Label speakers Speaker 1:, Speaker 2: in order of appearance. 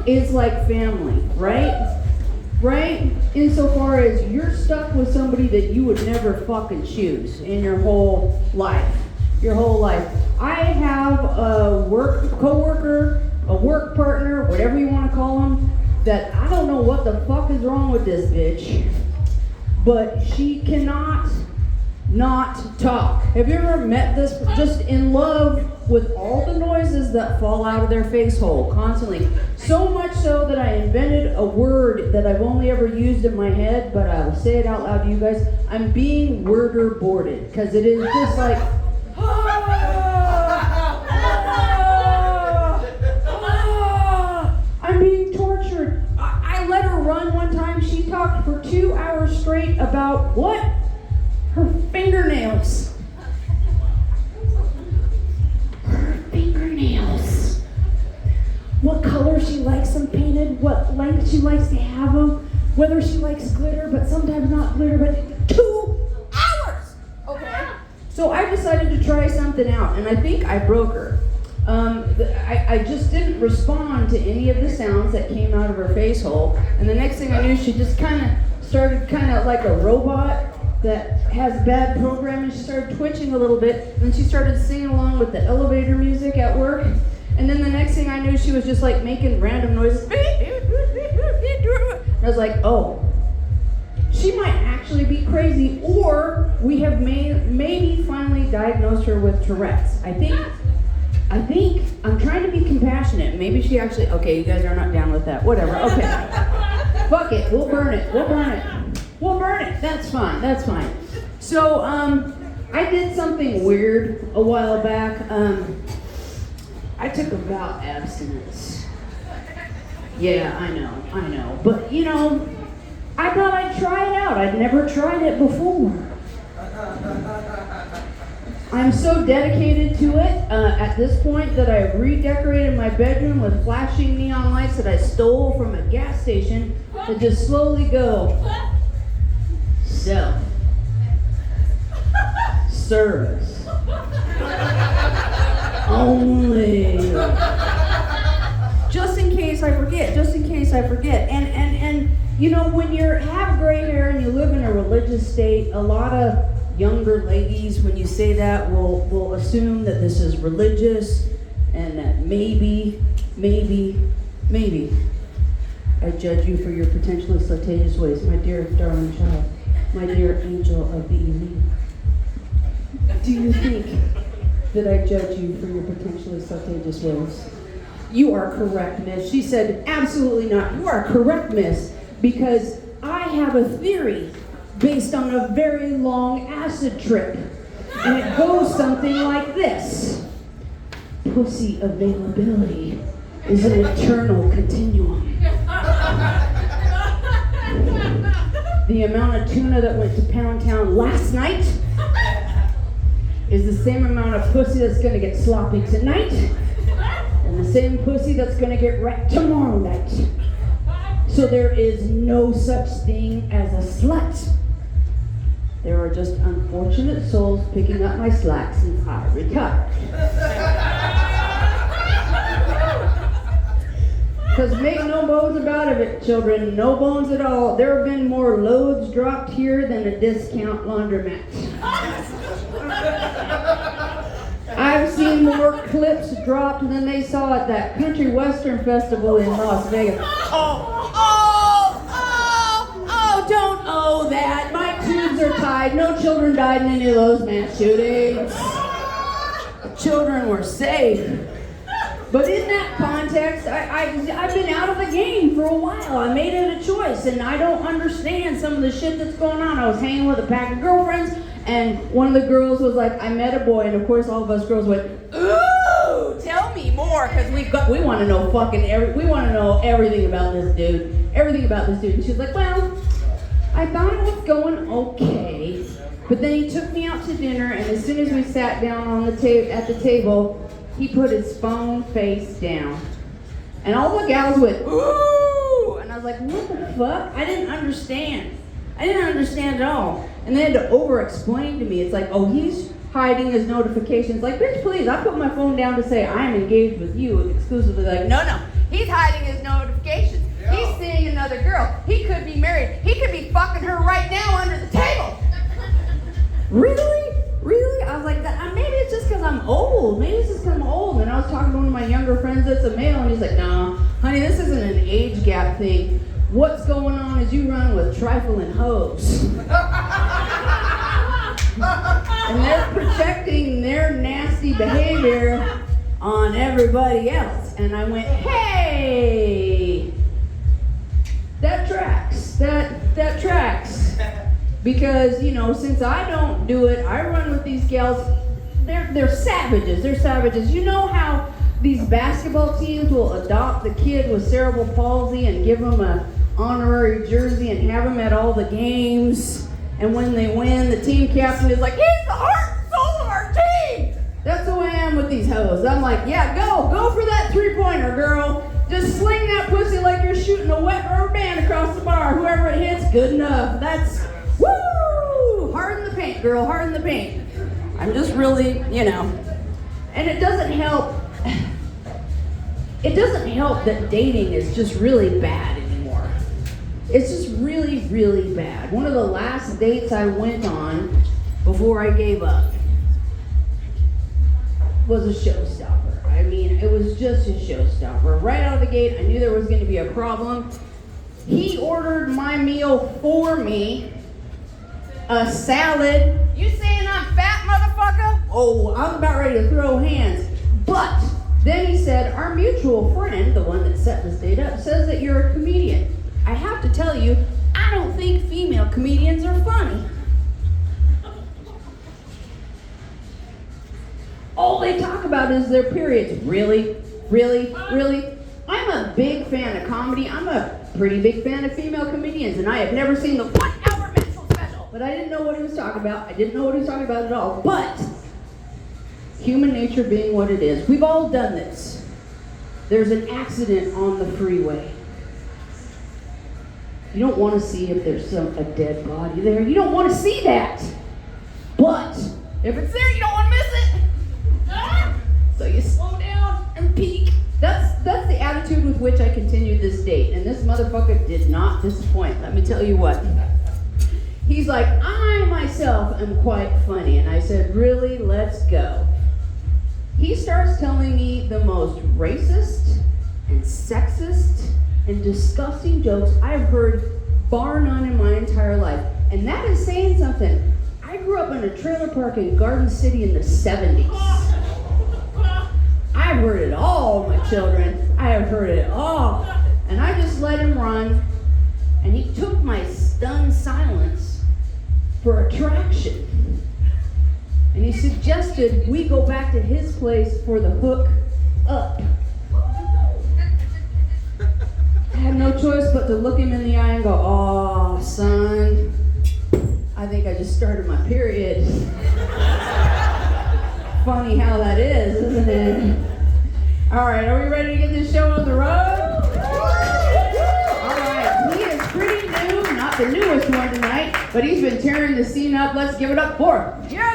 Speaker 1: is like family, right? Right? Insofar as you're stuck with somebody that you would never fucking choose in your whole life. Your whole life. I have a work coworker, a work partner, whatever you want to call them, that I don't know what the fuck is wrong with this bitch, but she cannot not talk. Have you ever met this, just in love with all the noises that fall out of their face hole constantly? So much so that I invented a word that I've only ever used in my head, but I'll say it out loud to you guys. I'm being worder boarded, because it is just like, I'm being tortured. I let her run one time. She talked for 2 hours straight about what? Her fingernails. Her fingernails. What color she likes them painted, what length she likes to have them, whether she likes glitter, but sometimes not glitter, but 2 hours! Okay. So I decided to try something out, and I think I broke her. I just didn't respond to any of the sounds that came out of her face hole, and the next thing I knew, she just kind of started like a robot that has bad programming. She started twitching a little bit, and then she started singing along with the elevator music at work, and then the next thing I knew, she was just like making random noises. I was like, oh, she might actually be crazy, or we have maybe finally diagnosed her with Tourette's. I think I'm trying to be compassionate. Maybe she actually, okay, you guys are not down with that. Whatever, okay. Fuck it, we'll burn it. That's fine. So, I did something weird a while back. I took a vow abstinence. Yeah, I know. But, I thought I'd try it out. I'd never tried it before. I'm so dedicated to it at this point that I've redecorated my bedroom with flashing neon lights that I stole from a gas station that just slowly go. So, service. Only. Just in case I forget. And when you have gray hair and you live in a religious state, a lot of younger ladies, when you say that, will assume that this is religious and that maybe I judge you for your potentially flirtatious ways, my dear darling child, my dear angel of the evening. Do you think that I judge you for your potentially flirtatious ways? You are correct, miss. She said, absolutely not. You are correct, miss, because I have a theory based on a very long acid trip. And it goes something like this. Pussy availability is an eternal continuum. The amount of tuna that went to Pound Town last night is the same amount of pussy that's going to get sloppy tonight, and the same pussy that's going to get wrecked tomorrow night. So there is no such thing as a slut. There are just unfortunate souls picking up my slack since I retired. Because make no bones about it, children, no bones at all. There have been more loads dropped here than a discount laundromat. I've seen more clips dropped than they saw at that country western festival in Las Vegas. Don't that. My tubes are tied. No children died in any of those mass shootings. The children were safe. But in that context, I've been out of the game for a while. I made it a choice, and I don't understand some of the shit that's going on. I was hanging with a pack of girlfriends, and one of the girls was like, I met a boy, and of course all of us girls went, ooh, tell me more, because we want to know we want to know everything about this dude. And she's like, well, I thought it was going okay, but then he took me out to dinner, and as soon as we sat down on at the table, he put his phone face down. And all the gals went, ooh! And I was like, what the fuck? I didn't understand at all. And they had to over-explain to me. It's like, oh, he's hiding his notifications. Like, bitch, please, I put my phone down to say I am engaged with you exclusively. Like, no, he's hiding his notifications.
Speaker 2: Yeah.
Speaker 1: He's seeing another girl. He could be married. He could be fucking her right now under the table. Really? Really? I was like, maybe it's just because I'm old. Maybe it's just because I'm old. And I was talking to one of my younger friends that's a male, and he's like, nah, honey, this isn't an age gap thing. What's going on is you run with trifling hoes. And they're projecting their nasty behavior on everybody else. And I went, hey, that tracks. That tracks. Because, since I don't do it, I run with these gals. They're savages. They're savages. You know how these basketball teams will adopt the kid with cerebral palsy and give them an honorary jersey and have them at all the games? And when they win, the team captain is like, he's the heart and soul of our team! That's who I am with these hoes. I'm like, yeah, go for that three-pointer, girl. Just sling that pussy like you're shooting a wet rubber band across the bar. Whoever it hits, good enough. That's, woo! Harden the paint, girl, harden the paint. I'm just really, and it doesn't help. It doesn't help that dating is just really bad anymore. It's just really, really bad. One of the last dates I went on before I gave up was a showstopper. I mean, it was just a showstopper. Right out of the gate, I knew there was going to be a problem. He ordered my meal for me, a salad. You saying I'm fat, motherfucker? Oh, I was about ready to throw hands. But then he said, our mutual friend, the one that set this date up, says that you're a comedian. I have to tell you, I don't think female comedians are funny. All they talk about is their periods. Really? Really? Really? I'm a big fan of comedy. I'm a pretty big fan of female comedians, and I have never seen the 1 hour mental special. But I didn't know what he was talking about. I didn't know what he was talking about at all. But human nature being what it is, we've all done this. There's an accident on the freeway. You don't want to see if there's a dead body there. You don't want to see that. But if it's there, you don't want to miss it. So you slow down and peek. That's the attitude with which I continued this date. And this motherfucker did not disappoint. Let me tell you what. He's like, I myself am quite funny. And I said, really? Let's go. He starts telling me the most racist and sexist and disgusting jokes I've heard bar none in my entire life. And that is saying something. I grew up in a trailer park in Garden City in the 70s. I've heard it all, my children. I have heard it all. And I just let him run. And he took my stunned silence for attraction. And he suggested we go back to his place for the hook up. I had no choice but to look him in the eye and go, oh, son, I think I just started my period. Funny how that is, isn't it? All right, are we ready to get this show on the road? All right, he is pretty new, not the newest one tonight, but he's been tearing the scene up. Let's give it up for Joe!